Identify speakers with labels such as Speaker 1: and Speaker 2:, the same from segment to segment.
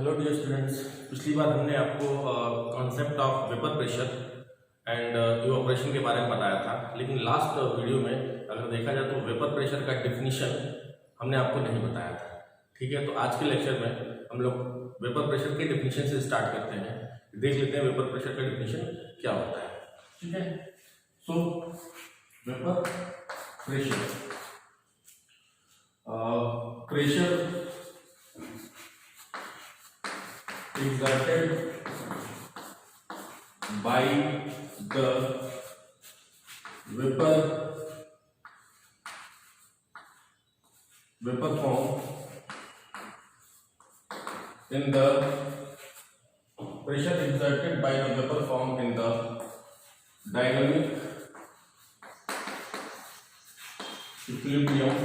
Speaker 1: Hello dear students, पिछली बार हमने आपको concept of vapour pressure and evaporation के बारे में बताया था, लेकिन लास्ट वीडियो में अगर देखा जाए तो वेपर प्रेशर का डेफिनेशन हमने आपको नहीं बताया था। ठीक है, तो आज के लेक्चर में हम लोग वेपर प्रेशर के डेफिनेशन से स्टार्ट करते हैं। देख लेते हैं वेपर प्रेशर का डेफिनेशन क्या होता है। ठीक है, सो vapour pressure pressure exerted by the vapor form in the pressure exerted by the vapor form in the dynamic equilibrium।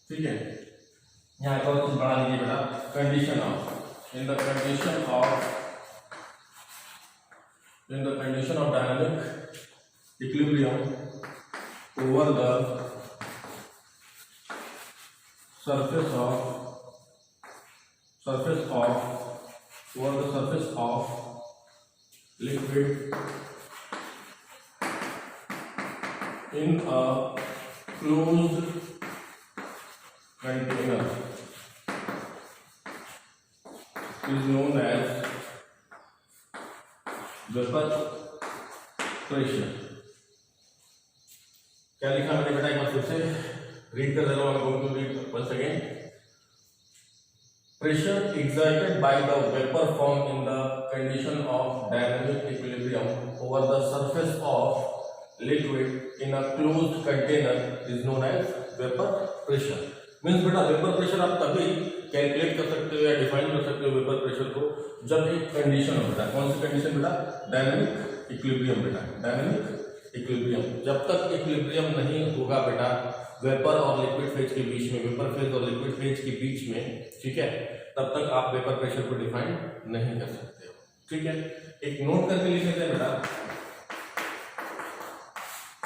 Speaker 1: ठीक है, यहाँ एक और चीज बढ़ा लीजिए बेटा, condition of in the condition of dynamic equilibrium over the surface of liquid in a closed container is known as vapour pressure. क्या लिखा मैंने बेटा, एक बार फिर से रीड कर दे रहा हूं, I'm going to read once again। Pressure exerted by the vapor form in the condition of dynamic equilibrium over the surface of liquid in a closed container is known as vapor pressure। Means बेटा vapour pressure आप तभी calculate कर सकते हो या define कर सकते हो वेपर प्रेशर को जब एक कंडीशन हो बेटा। कौन सी कंडीशन बेटा? डायनामिक इक्विलिब्रियम बेटा, डायनामिक इक्विलिब्रियम। जब तक इक्विलिब्रियम नहीं होगा बेटा वेपर और लिक्विड फेज के बीच में, वेपर फेज और लिक्विड फेज के बीच में, ठीक है, तब तक आप वेपर प्रेशर को डिफाइन नहीं कर सकते हो। ठीक है, एक नोट करके लिख लेते हैं बेटा।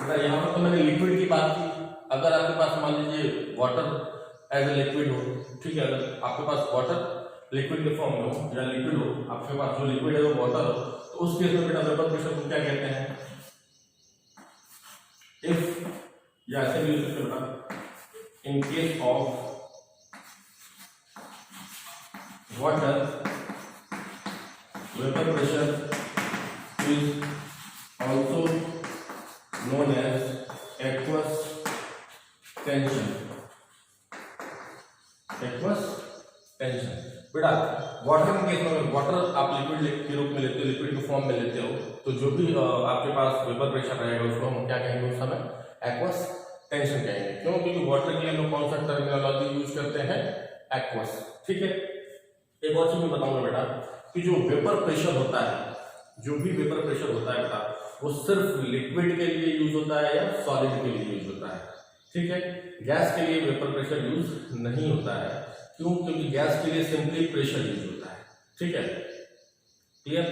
Speaker 1: बेटा यहाँ पर तो मैंने लिक्विड की बात की। अगर आपके पास मान लीजिए वाटर एज ए लिक्विड हो, ठीक है, अगर आपके पास वाटर लिक्विड के फॉर्म में हो या लिक्विड हो, आपके पास जो लिक्विड है वो वाटर हो, तो उस केस में बेटा वेपर प्रेशर को क्या कहते हैं? इफ या ऐसे भी लिख सकते हैं बेटा, in case of water vapour pressure is also known as aqueous tension. Aqueous tension बेटा वाटर के केस में, वाटर आप लिक्विड के रूप में लेते हो, लिक्विड के फॉर्म में लेते हो, तो जो भी आपके पास वेपर प्रेशर रहेगा उसको हम क्या कहेंगे उस समय? एक्वस टेंशन कहेंगे। क्यों? क्योंकि वाटर के लिए हम लोग कौन सा टर्मिनोलॉजी यूज करते हैं? एक्वस। ठीक है, एक और चीज मैं बताऊंगा बेटा कि जो वेपर प्रेशर होता है, जो भी वेपर प्रेशर होता है बेटा, वो सिर्फ लिक्विड के लिए यूज होता है या सॉलिड के लिए यूज होता है? ठीक है, गैस के लिए वेपर प्रेशर यूज नहीं होता है। क्यों? क्योंकि गैस के लिए सिंपली प्रेशर यूज होता है। ठीक है, क्लियर?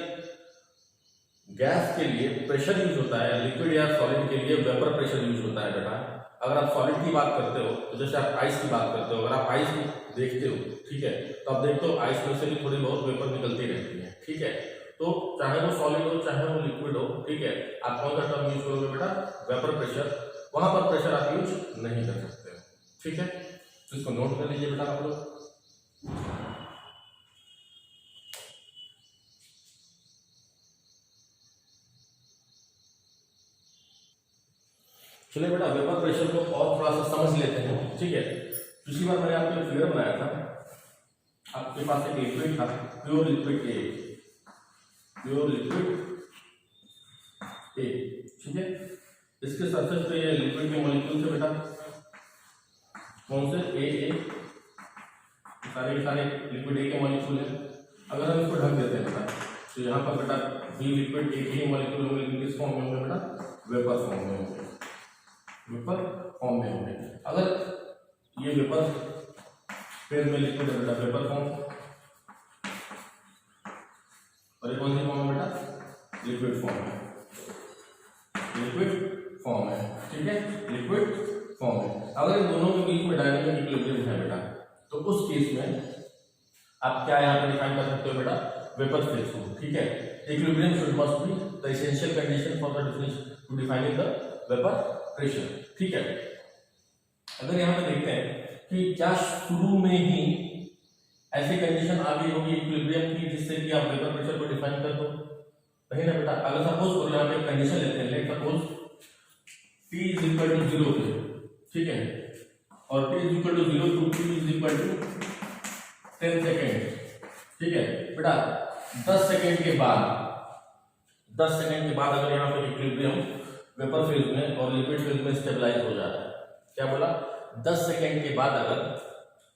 Speaker 1: गैस के लिए प्रेशर यूज होता है, लिक्विड या सॉलिड के लिए वेपर प्रेशर यूज होता है बेटा। अगर आप सॉलिड की बात करते हो तो जैसे आप आइस की बात करते हो, अगर आप आइस देखते हो, ठीक है, तो आप देखते हो आइस में से भी थोड़ी बहुत वेपर निकलती रहती है। ठीक है, तो चाहे वो सॉलिड हो चाहे वो लिक्विड हो, ठीक है, आप कौन सा टर्म यूज करोगे बेटा? Vapour pressure. वहां पर प्रेशर आप यूज नहीं कर सकते हो। ठीक है, तो इसको नोट कर लीजिए बेटा आप लोग। चलिए बेटा वेपर प्रेशर को और थोड़ा सा समझ लेते हैं। ठीक है, पिछली बार मैंने आपको फिगर बनाया था। आपके पास एक लिक्विड था, pure liquid A, pure liquid A. ठीक है, इसके सरफेस पे ये लिक्विड के मॉलिक्यूल थे बेटा, कौन से? ए, सारे लिक्विड ए के मॉलिक्यूल है। अगर हम इसको ढक देते हैं बेटा, तो यहाँ पर बेटा बी लिक्विड ए के मॉलिक्यूल होंगे, लेकिन किस फॉर्म में होंगे बेटा? वेपर फॉर्म में होंगे, वेपर फॉर्म में होंगे। अगर ये वेपर फिर में लिक्विड है बेटा, वेपर फॉर्म, और ये कौन सी फॉर्म है बेटा? लिक्विड फॉर्म है, लिक्विड फॉर्म है। ठीक है, लिक्विड फॉर्म है। अगर इन दोनों के बीच में डायनामिक इक्विलिब्रियम है बेटा, तो उस केस में आप क्या यहाँ पे डिफाइन कर सकते हो बेटा, वेपर फेज को, ठीक है। Equilibrium should must be the essential condition for the difference to defining the vapour pressure, ठीक है। अगर यहाँ पे देखते हैं कि क्या शुरू में ही ऐसी कंडीशन आ गई होगी इक्विलिब्रियम की जिससे कि आप वेपर प्रेशर को डिफाइन कर दो, नहीं ना बेटा। अगर सपोज करो यहाँ पे कंडीशन लेते हैं, let suppose t is equal to 0 पे, ठीक है, और t is equal to 0 to t is equal to 10 second, ठीक है बेटा। 10 सेकेंड के बाद अगर यहाँ पे इक्विलिब्रियम वेपर फेज में और लिक्विड फेज में स्टेबलाइज हो जाता है, क्या बोला, 10 सेकेंड के बाद अगर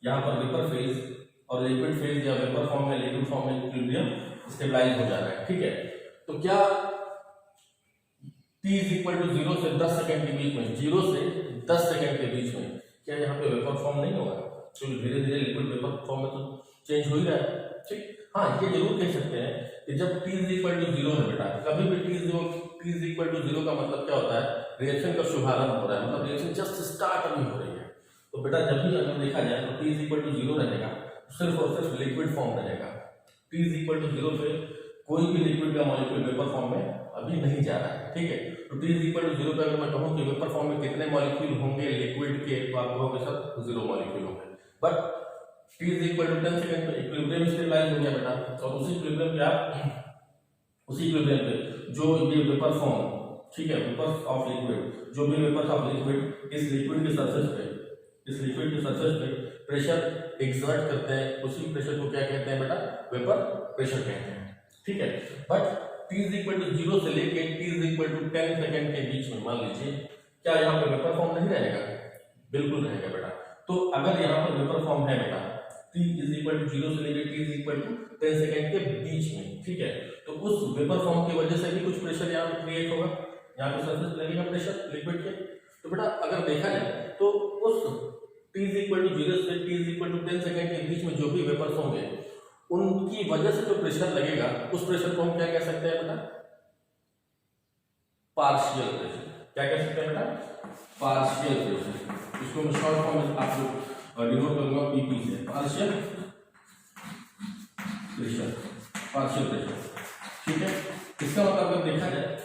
Speaker 1: यहाँ पर वेपर फेज और लिक्विड फेज या वेपर फॉर्म में लिक्विड फॉर्म में इक्विलिब्रियम स्टेबलाइज हो जा रहा है, ठीक है। तो क्या t इज इक्वल टू 0 से 10 सेकेंड के बीच में, 0 से 10 सेकेंड के बीच में क्या यहाँ पे वेपर फॉर्म नहीं होगा, तो धीरे धीरे लिक्विड वेपर फॉर्म में तो चेंज हो ही रहा है, ठीक। हाँ, ये जरूर कह सकते हैं कि जब t इज इक्वल टू 0 है बेटा, कभी भी t इज इक्वल टू 0 का मतलब क्या होता है, रिएक्शन का शुभारंभ हो रहा है, मतलब रिएक्शन जस्ट स्टार्ट अभी हो रही है। तो बेटा जब भी अगर देखा जाए तो t इज इक्वल टू 0 रहेगा, सिर्फ और सिर्फ लिक्विड फॉर्म रहेगा। t इज इक्वल टू 0 पे कोई भी लिक्विड का मॉलिक्यूल वेपर फॉर्म में अभी नहीं जा रहा है, ठीक है। तो t इज इक्वल टू 0 पे अगर मैं कहूं कि वेपर फॉर्म में कितने मॉलिक्यूल होंगे लिक्विड के, तो आप कहोगे सर 0 मॉलिक्यूल होंगे। But t is equal to 10 second पे इक्विलिब्रियम स्टेबलाइज हो गया बेटा, और उसी इक्विलिब्रियम पे जो ये वेपर फॉर्म, ठीक है, वेपर्स ऑफ लिक्विड, जो भी वेपर्स ऑफ लिक्विड इस लिक्विड के सरफेस पे प्रेशर एक्सर्ट करते हैं, उसी प्रेशर को क्या कहते हैं बेटा, वेपर प्रेशर कहते हैं, ठीक है। But t is equal to 0 से लेके t is equal to 10 second के बीच में मान लीजिए क्या यहाँ पे वेपर फॉर्म नहीं रहेगा, बिल्कुल रहेगा बेटा। तो अगर यहाँ पर वेपर फॉर्म है बेटा t इज इक्वल टू 0 से लेके t is equal to 10 second के बीच में, ठीक है, तो उस वेपर फॉर्म की वजह से भी कुछ प्रेशर यहाँ पे क्रिएट होगा, यहाँ पे सरफेस लगेगा प्रेशर लिक्विड के। तो बेटा अगर देखा जाए तो उस t इज इक्वल टू 0 से t is equal to 10 second के बीच में जो भी वेपर्स होंगे उनकी वजह से जो प्रेशर लगेगा उस प्रेशर को हम क्या कह सकते हैं बेटा, पार्शियल प्रेशर। क्या कह सकते हैं बेटा, पार्शियल प्रेशर। इसको मैं शॉर्ट फॉर्म में आपको डिनोट करूंगा पीपी से, पार्शियल प्रेशर, ठीक है। इसका मतलब अगर देखा जाए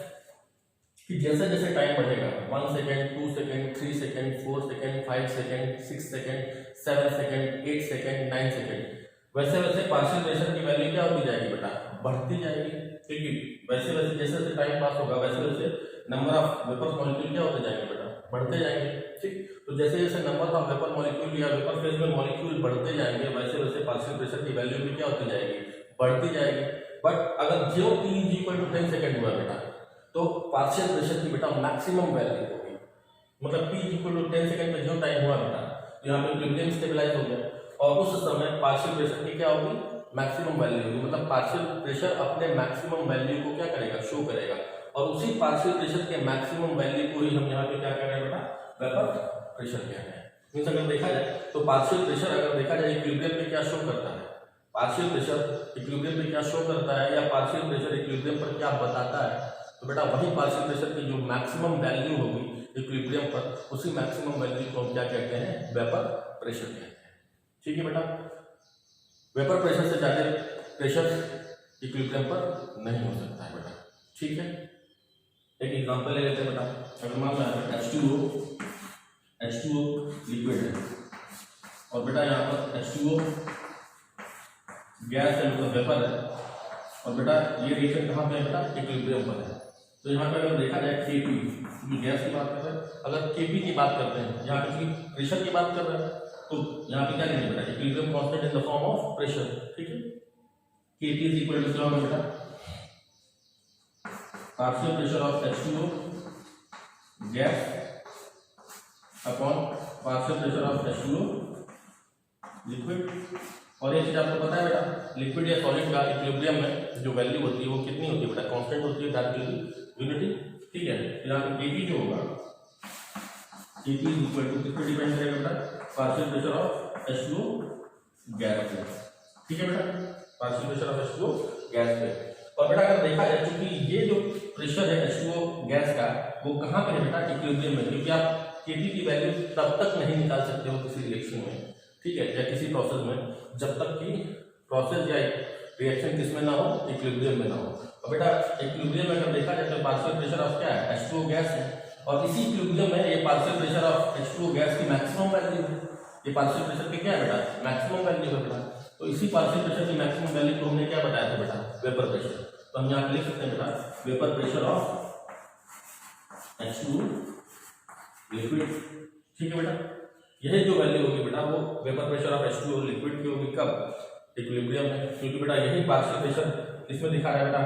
Speaker 1: कि जैसे जैसे टाइम बढ़ेगा, 1 second, 2 second, 3 second, 4 second, 5 second, 6 second, 7 second, 8 second, 9 second, वैसे वैसे पार्शियल प्रेशर की वैल्यू क्या होती जाएगी बेटा, बढ़ती जाएगी, क्योंकि वैसे वैसे जैसे जैसे टाइम पास होगा वैसे वैसे नंबर ऑफ वेपर मॉलिक्यूल क्या होते जाएंगे बेटा, बढ़ते जाएंगे, ठीक। तो जैसे जैसे नंबर ऑफ वेपर मॉलिक्यूल या वेपर फेज में मॉलिक्यूल बढ़ते जाएंगे वैसे वैसे पार्शियल प्रेशर की वैल्यू भी क्या होती जाएगी, बढ़ती जाएगी। बट अगर जो t is equal to 10 second हुआ बेटा तो पार्शियल प्रेशर की बेटा मैक्सिमम वैल्यू होगी, मतलब t is equal to 10 second में जो टाइम हुआ बेटा तो यहाँ पे इक्विलिब्रियम स्टेबलाइज हो गया और उस समय पार्शियल प्रेशर की क्या होगी, मैक्सिमम वैल्यू होगी, मतलब पार्शियल प्रेशर अपने मैक्सिमम वैल्यू को क्या करेगा, शो करेगा, और उसी पार्शियल प्रेशर के मैक्सिमम वैल्यू को ही हम यहाँ पे क्या कर रहे हैं बेटा, वेपर प्रेशर कह रहे हैं। मींस अगर देखा जाए तो पार्शियल प्रेशर अगर देखा जाए इक्विलिब्रियम पे क्या शो करता है, पार्शियल प्रेशर इक्विलिब्रियम पे क्या शो करता है या पार्शियल प्रेशर इक्विलिब्रियम पर क्या बताता है, तो बेटा वही पार्शियल प्रेशर की जो मैक्सिमम वैल्यू होगी इक्विलिब्रियम पर, उसी मैक्सिमम वैल्यू को हम क्या कहते हैं, वेपर प्रेशर कहते हैं, ठीक है बेटा। वेपर प्रेशर से ज्यादा प्रेशर इक्विलिब्रियम पर नहीं हो सकता है बेटा, ठीक है। एक एग्जांपल ले लेते हैं बेटा, अगर मान लो H2O लिक्विड है और बेटा यहाँ पर H2O गैस है, मतलब वेपर है, और बेटा ये रिएक्शन कहाँ पे है बेटा, इक्विलिब्रियम पर है। तो यहाँ पे अगर देखा जाए Kp, क्योंकि गैस की बात कर रहे हैं, अगर Kp की बात करते हैं, यहाँ पे प्रेशर की बात कर रहे हैं, तो यहाँ पे क्या लेंगे बेटा, equilibrium constant in the form of pressure, ठीक है। Kp इज इक्वल टू क्या होगा बेटा, partial pressure of H2O gas upon partial pressure of H2O liquid. और ये चीज आपको पता है बेटा, लिक्विड या सॉलिड का इक्विलिब्रियम में जो वैल्यू होती है वो कितनी होती है बेटा, कांस्टेंट होती है, दैट विल बी यूनिटी, ठीक है। यहाँ पे Kp जो होगा, Kp इज इक्वल टू किस पे डिपेंड करेगा बेटा, partial pressure of H2O gas पे, ठीक है बेटा, partial pressure of H2O gas पे। और बेटा अगर देखा जाए क्योंकि ये जो प्रेशर है H2O गैस का वो कहाँ पे है बेटा, इक्विलिब्रियम में, क्योंकि आप Kp की वैल्यू तब तक नहीं निकाल सकते हो किसी रिएक्शन में, ठीक है, या किसी प्रोसेस में, जब तक कि प्रोसेस या रिएक्शन किसमें ना हो, इक्विलिब्रियम में ना हो। और बेटा इक्विलिब्रियम में अगर देखा जाए तो पार्शियल प्रेशर ऑफ क्या है, H2O गैस है, और इसी इक्विलिब्रियम में ये partial pressure of H2O gas की मैक्सिमम वैल्यू है। ये पार्शियल प्रेशर की क्या है बेटा, मैक्सिमम वैल्यू है बेटा। तो इसी पार्शियल प्रेशर की मैक्सिमम वैल्यू को हमने क्या बताया था बेटा, वेपर प्रेशर। तो हम यहाँ लिख सकते हैं बेटा vapour pressure of H2O liquid, ठीक है बेटा। यही जो वैल्यू होगी बेटा वो vapour pressure of H2O liquid की होगी, कब, इक्विलिब्रियम में, क्योंकि बेटा यही पार्शियल प्रेशर इसमें दिखा रहा है बेटा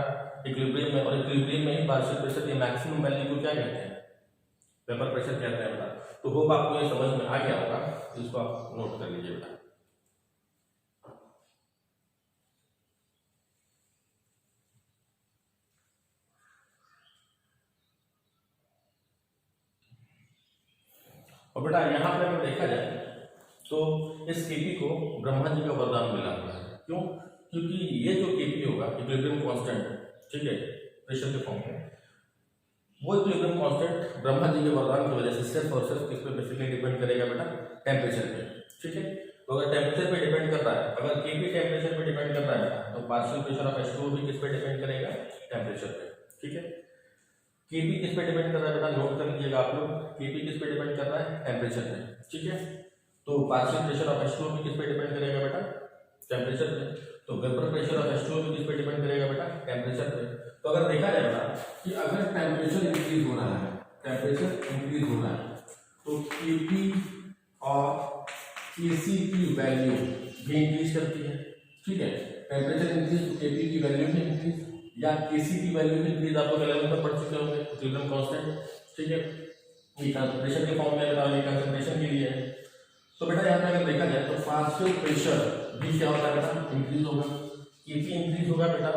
Speaker 1: इक्विलिब्रियम में, और इक्विलिब्रियम में ही पार्शियल प्रेशर की मैक्सिमम वैल्यू को क्या कहते हैं, वेपर प्रेशर कहते हैं बेटा। तो होप आपको ये समझ में आ गया होगा, तो इसको आप नोट कर लीजिए बेटा। और बेटा यहाँ पे अगर देखा जाए तो इस केपी को ब्रह्मा जी का वरदान मिला हुआ है। क्यों? क्योंकि ये जो केपी होगा इक्विलिब्रियम कांस्टेंट, ठीक है, प्रेशर के फॉर्म में, वो इक्विलिब्रियम कांस्टेंट ब्रह्मा जी के वरदान की वजह से सिर्फ और सिर्फ किस पे बेसिकली डिपेंड करेगा बेटा, टेम्परेचर पे, ठीक है। तो अगर टेम्परेचर पे डिपेंड कर रहा है, अगर केपी टेम्परेचर पे डिपेंड कर रहा है बेटा, तो पार्शियल प्रेशर ऑफ H2O भी किस पे डिपेंड करेगा, टेम्परेचर पे, ठीक है। केपी किस पे डिपेंड कर रहा है बेटा, नोट कर लीजिएगा आप लोग, केपी किस पे डिपेंड कर रहा है, टेम्परेचर पे, ठीक है। तो पार्शियल प्रेशर ऑफ H2O भी किस पे डिपेंड करेगा बेटा, टेम्परेचर पे। तो वेपर प्रेशर ऑफ H2O भी किस पे डिपेंड करेगा बेटा, टेम्परेचर पे। तो अगर देखा जाए बेटा कि अगर टेम्परेचर इंक्रीज हो रहा है, टेम्परेचर इंक्रीज हो रहा है, तो केपी और केसी की वैल्यू भी इंक्रीज करती है, ठीक है। टेम्परेचर इंक्रीज तो केपी की वैल्यू भी इंक्रीज, या केसी की वैल्यू भी इंक्रीज, आप लोग 11 में पढ़ चुके होंगे इक्विलिब्रियम कांस्टेंट, ठीक है। ये कंसंट्रेशन के फॉर्म में बेटा, ये कंसंट्रेशन के लिए है। तो बेटा यहाँ पे अगर देखा जाए तो पार्शियल प्रेशर भी क्या होता है बेटा, इंक्रीज होगा, केपी इंक्रीज होगा बेटा,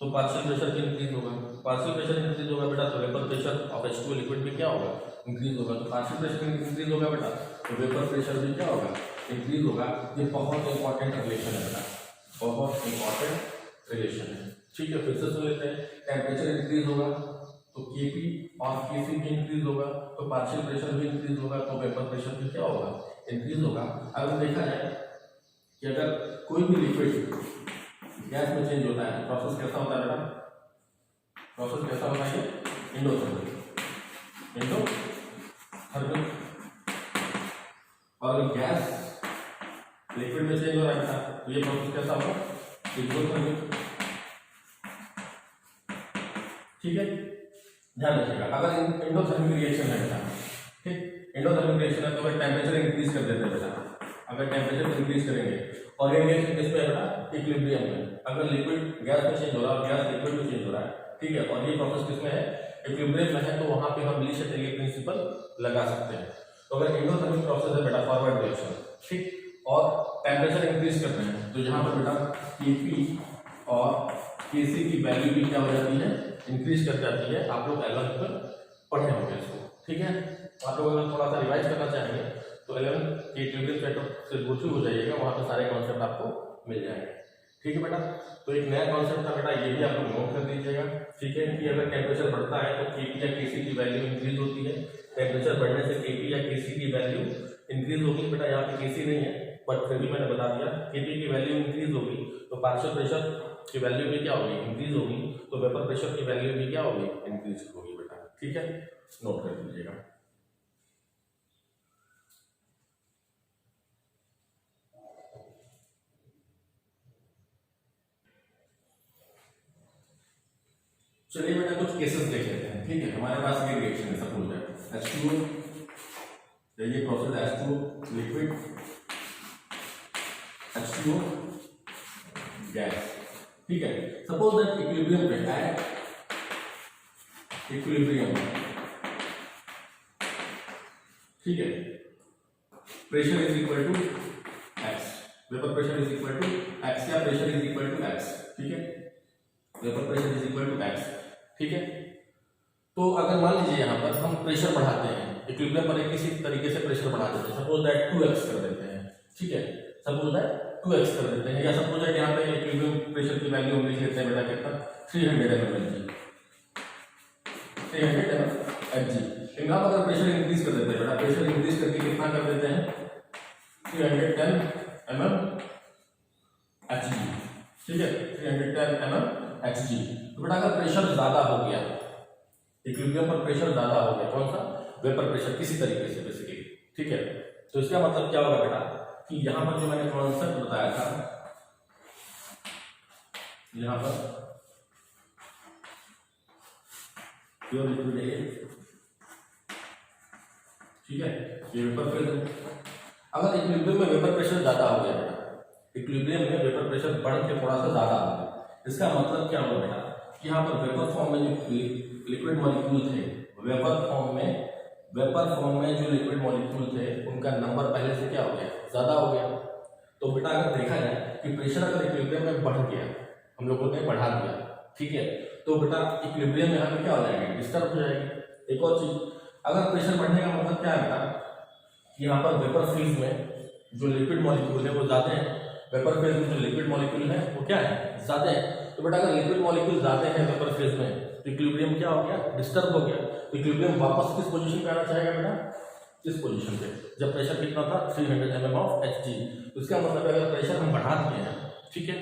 Speaker 1: तो पार्शियल प्रेशर भी इंक्रीज होगा, पार्शियल प्रेशर इंक्रीज होगा बेटा, तो vapour pressure of H2O liquid भी क्या होगा, इंक्रीज होगा। तो पार्शियल प्रेशर इंक्रीज होगा बेटा, तो वेपर प्रेशर भी क्या होगा, इंक्रीज होगा। ये बहुत इंपॉर्टेंट रिलेशन है बेटा, बहुत इंपॉर्टेंट रिलेशन है, ठीक है। फिर से सुन लेते हैं, टेम्परेचर इंक्रीज होगा तो केपी और केसी भी इंक्रीज होगा, तो पार्शियल प्रेशर भी इंक्रीज होगा, तो वेपर प्रेशर भी क्या होगा, इंक्रीज होगा। अगर देखा जाए कि अगर कोई भी लिक्विड गैस में चेंज होता है, प्रोसेस कैसा होता है बेटा, प्रोसेस कैसा होता है, एंडोथर्मिक, एंडोथर्मिक। और अगर गैस लिक्विड में चेंज हो रहा है बेटा, तो ये प्रोसेस कैसा होगा, एक्सोथर्मिक, ठीक है। ध्यान रखिएगा, अगर एंडोथर्मिक रिएक्शन है बेटा, ठीक, एंडोथर्मिक रिएक्शन है तो अगर टेम्परेचर इंक्रीज कर देते हैं बेटा, अगर टेम्परेचर इंक्रीज करेंगे, और ये रिएक्शन किस पे है बेटा, इक्विलिब्रियम में। अगर लिक्विड गैस में चेंज हो रहा है और गैस लिक्विड में चेंज हो रहा है, ठीक है, और ये प्रोसेस किसमें है, इक्विलिब्रियम में है, तो वहां पे हम ली शटेलियर प्रिंसिपल लगा सकते हैं। तो अगर एंडोथर्मिक प्रोसेस है बेटा, फॉरवर्ड रिएक्शन, ठीक, और टेम्परेचर इंक्रीज कर रहे हैं, तो यहाँ पर बेटा केपी और केसी की वैल्यू भी क्या हो जाती है, इंक्रीज कर जाती है। आप लोग 11 पर पढ़े होंगे इसको, ठीक है। आप लोग अगर थोड़ा सा रिवाइज करना चाहेंगे तो 11 के इक्विलिब्रियम सेट से गो थ्रू हो जाइएगा, वहाँ पे सारे कॉन्सेप्ट आपको मिल जाएंगे, ठीक है बेटा। तो एक नया कॉन्सेप्ट था बेटा, ये भी आप लोग नोट कर दीजिएगा, ठीक है, कि अगर टेम्परेचर बढ़ता है तो केपी या केसी की वैल्यू इंक्रीज होती है। टेम्परेचर बढ़ने से केपी या केसी की वैल्यू इंक्रीज होगी बेटा, यहाँ पे केसी नहीं है, बट फिर भी मैंने बता दिया, केपी की वैल्यू इंक्रीज होगी तो पार्शियल प्रेशर की वैल्यू भी क्या होगी, इंक्रीज होगी, तो वेपर प्रेशर की वैल्यू भी क्या होगी, इंक्रीज होगी बेटा, ठीक है, नोट कर लीजिएगा। चलिए बेटा कुछ केसेस देख लेते हैं, ठीक है। हमारे पास ये रिएक्शन है, सपोज दैट H2O, ये process H2O liquid, H2O gas, ठीक है। सपोज दैट इक्विलिब्रियम पे है, इक्विलिब्रियम, ठीक है, pressure is equal to x, vapour pressure is equal to x, या pressure is equal to x, ठीक है, vapour pressure is equal to x, ठीक है। तो अगर मान लीजिए यहाँ पर हम प्रेशर बढ़ाते हैं, इक्विलिब्रियम पर किसी तरीके से प्रेशर बढ़ा देते हैं, सपोज दैट 2x कर देते हैं, ठीक है, सपोज दैट 2x कर देते हैं, या सपोज दैट यहाँ पे इक्विलिब्रियम प्रेशर की वैल्यू हम लिख लेते हैं बेटा कितना, 300 mg, 300 mg। यहाँ पर अगर प्रेशर इंक्रीज कर देते हैं बेटा, प्रेशर इंक्रीज करके कितना कर देते हैं, 310 mm Hg, ठीक है, 310 mm Hg। तो बेटा अगर प्रेशर ज्यादा हो गया, इक्विलिब्रियम पर प्रेशर ज्यादा हो गया, कौन सा, वेपर प्रेशर, किसी तरीके से बेसिकली, ठीक है, तो इसका मतलब क्या होगा बेटा कि यहां पर जो मैंने कॉन्सेप्ट बताया था, यहां पर प्योर लिक्विड है, ठीक है, ये वेपर प्रेशर, अगर इक्विलिब्रियम में वेपर प्रेशर ज्यादा हो गया बेटा, इक्विलिब्रियम में वेपर प्रेशर बढ़ के थोड़ा सा ज्यादा हो गया, इसका मतलब क्या होगा बेटा कि यहाँ पर वेपर फॉर्म में जो लिक्विड मॉलिक्यूल थे, वेपर फॉर्म में जो लिक्विड मॉलिक्यूल थे उनका नंबर पहले से क्या हो गया, ज्यादा हो गया। तो बेटा अगर देखा जाए कि प्रेशर अगर इक्विलिब्रियम में बढ़ गया, हम लोगों ने बढ़ा दिया, ठीक है, तो बेटा इक्विलिब्रियम यहाँ पे क्या हो जाएगी, डिस्टर्ब हो जाएगी। एक और चीज, अगर प्रेशर बढ़ने का मतलब क्या है बेटा, यहाँ पर वेपर फेज में जो लिक्विड मॉलिक्यूल है वो ज्यादा है, वेपर फेज में जो लिक्विड मॉलिक्यूल है वो क्या है, ज्यादा है। तो बेटा अगर लिक्विड मॉलिक्यूल ज्यादा है वेपर फेज में, तो इक्विलिब्रियम क्या हो गया, डिस्टर्ब हो गया। तो इक्विलिब्रियम वापस किस पोजीशन पे आना चाहेगा बेटा, इस पोजीशन पे, जब प्रेशर कितना था 300 mm ऑफ Hg। तो इसका मतलब अगर प्रेशर हम बढ़ा दिए हैं, ठीक है,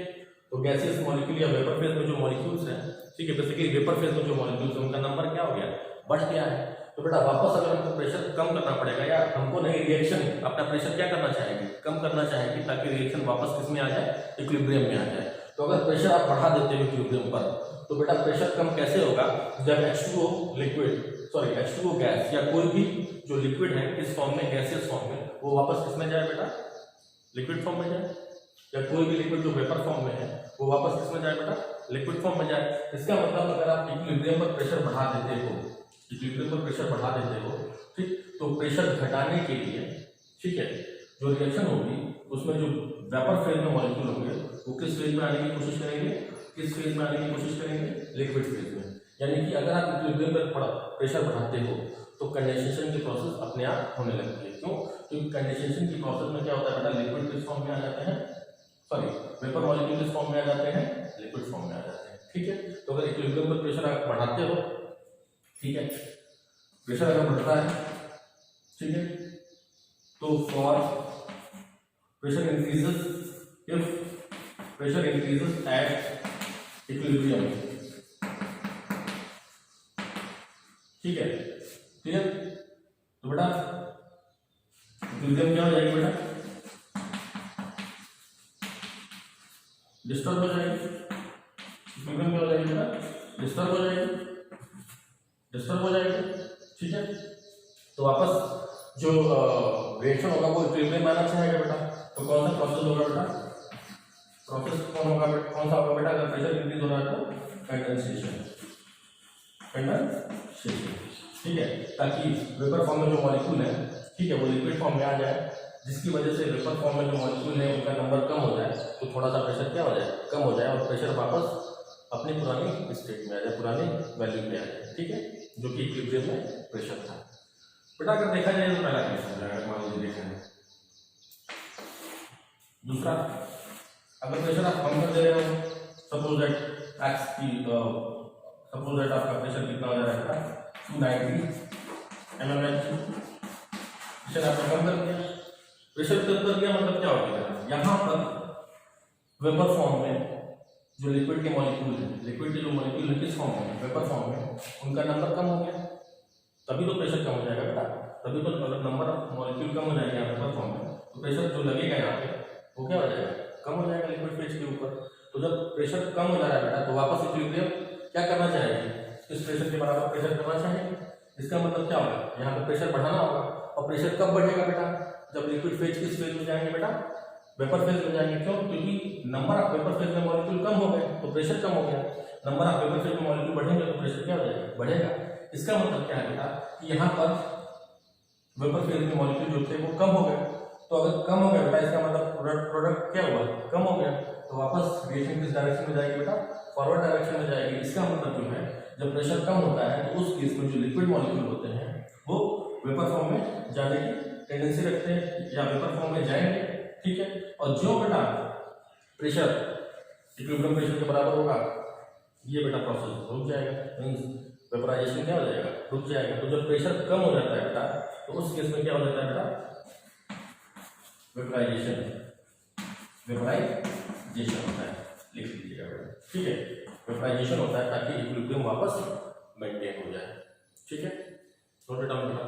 Speaker 1: तो गैसियस मॉलिक्यूल या वेपर फेज में जो मॉलिक्यूल्स हैं, ठीक है, बेसिकली वेपर फेज में जो मॉलिक्यूल्स हैं उनका नंबर क्या हो गया, बढ़ गया है। तो बेटा वापस अगर हमको प्रेशर कम करना पड़ेगा, या हमको नहीं, रिएक्शन अपना प्रेशर क्या करना चाहेगी, कम करना चाहेगी, ताकि रिएक्शन वापस किस में आ जाए, इक्विलिब्रियम में आ जाए। तो अगर प्रेशर आप बढ़ा देते हो इक्विलिब्रियम पर, तो बेटा प्रेशर कम कैसे होगा, जब H2O गैस या कोई भी जो लिक्विड है इस फॉर्म में, गैसियस फॉर्म में, वो वापस किस में जाए बेटा, लिक्विड फॉर्म में जाए, या कोई भी लिक्विड जो वेपर फॉर्म में है वो वापस किस में जाए बेटा, लिक्विड फॉर्म में जाए। इसका मतलब अगर आप इक्विलिब्रियम पर प्रेशर बढ़ा देते हो, इक्विलिब्रियम पर प्रेशर बढ़ा देते हो, ठीक, तो प्रेशर घटाने के लिए, ठीक है, जो रिएक्शन होगी उसमें जो वेपर फेज में मॉलिक्यूल होंगे वो किस फेज में आने की कोशिश करेंगे, किस फेज में आने की कोशिश करेंगे, लिक्विड फेज में। यानी कि अगर आप इक्विलिब्रियम पर प्रेशर बढ़ाते हो तो कंडेंसेशन की प्रोसेस अपने आप होने लगती है। क्यों, क्योंकि कंडेंसेशन की प्रोसेस में क्या होता है बेटा, लिक्विड किस फॉर्म में आ जाते हैं, सॉरी वेपर मॉलिक्यूल किस फॉर्म में आ जाते हैं, लिक्विड फॉर्म में आ जाते हैं, ठीक है। तो अगर इक्विलिब्रियम पर प्रेशर आप बढ़ाते हो, ठीक है, प्रेशर अगर बढ़ता है, ठीक है, तो for pressure increases at equilibrium, ठीक है, क्लियर। तो बेटा इक्विलिब्रियम क्या हो जाएगी बेटा, डिस्टर्ब हो जाएगी, इक्विलिब्रियम क्या हो जाएगी बेटा, डिस्टर्ब हो जाएगी, ठीक है। तो वापस जो रिएक्शन होगा वो इक्विलिब्रियम में आना चाहेगा बेटा, तो कौन सा प्रोसेस होगा बेटा, प्रोसेस कौन सा होगा बेटा, अगर प्रेशर इंक्रीज हो रहा है तो कंडेंसेशन, ठीक है, ताकि वेपर फॉर्म में जो मॉलिक्यूल है, ठीक है, वो लिक्विड फॉर्म में आ जाए, जिसकी वजह से वेपर फॉर्म में जो मॉलिक्यूल है उनका नंबर कम हो जाए, तो थोड़ा सा प्रेशर क्या हो जाए, कम हो जाए, और प्रेशर वापस अपनी पुरानी स्टेट में आ जाए, पुरानी वैल्यू पे आ जाए, ठीक है, जो कि इक्विलिब्रियम में प्रेशर था। बेटा अगर देखा जाए तो पहला केस हो जाएगा, मान लीजिए देखा है। दूसरा, अगर प्रेशर आप कम कर दे रहे हो, सपोज दैट आपका प्रेशर कितना हो जाएगा, 290 mm, प्रेशर आपने कम कर दिया, प्रेशर कम कर दिया मतलब क्या हो गया, यहाँ पर वेपर फॉर्म में जो लिक्विड के मॉलिक्यूल है, लिक्विड के जो मॉलिक्यूल है किस फॉर्म में, वेपर फॉर्म में, उनका नंबर कम हो गया, तभी तो प्रेशर कम हो जाएगा बेटा, तभी तो अगर नंबर ऑफ मॉलिक्यूल कम हो जाएगा वेपर फॉर्म में, तो प्रेशर जो लगेगा यहाँ पे वो क्या हो जाएगा, कम हो जाएगा लिक्विड फेज के ऊपर। तो जब प्रेशर कम हो जा रहा है बेटा, तो वापस इक्विलिब्रियम क्या करना चाहेगी, इस प्रेशर के बराबर प्रेशर करना चाहेगी। इसका मतलब क्या होगा, यहाँ पे प्रेशर बढ़ाना होगा, और प्रेशर कब बढ़ेगा बेटा, जब लिक्विड फेज किस फेज में जाएंगे बेटा, वेपर फेज में जाएंगे। क्यों, क्योंकि नंबर ऑफ वेपर फेज में मॉलिक्यूल कम हो गए तो प्रेशर कम हो गया, नंबर ऑफ वेपर फेज में मॉलिक्यूल बढ़ेंगे तो प्रेशर क्या हो जाएगा, बढ़ेगा। इसका मतलब क्या है बेटा कि यहाँ पर वेपर फेज में मॉलिक्यूल जो थे वो कम हो गए, तो अगर कम हो गया बेटा इसका मतलब प्रोडक्ट क्या हुआ, कम हो गया, तो वापस रिएक्शन किस डायरेक्शन में जाएगी बेटा, फॉरवर्ड डायरेक्शन में जाएगी। इसका मतलब जो है जब प्रेशर कम होता है तो उस केस में जो लिक्विड मॉलिक्यूल होते हैं वो वेपर फॉर्म में जाने की टेंडेंसी रखते हैं या वेपर फॉर्म में जाएंगे, ठीक है। और जो बेटा प्रेशर इक्विलिब्रियम प्रेशर के बराबर होगा, ये बेटा प्रोसेस रुक जाएगा, मींस वेपराइजेशन क्या हो जाएगा, रुक जाएगा। तो जब प्रेशर कम हो जाता है बेटा, तो उस केस में क्या हो जाता है बेटा, वेपराइजेशन होता है, लिख लीजिएगा बेटा, ठीक है। वेपराइजेशन होता है ताकि इक्विलिब्रियम वापस मेंटेन हो जाए, ठीक है। नोट इट डाउन बेटा।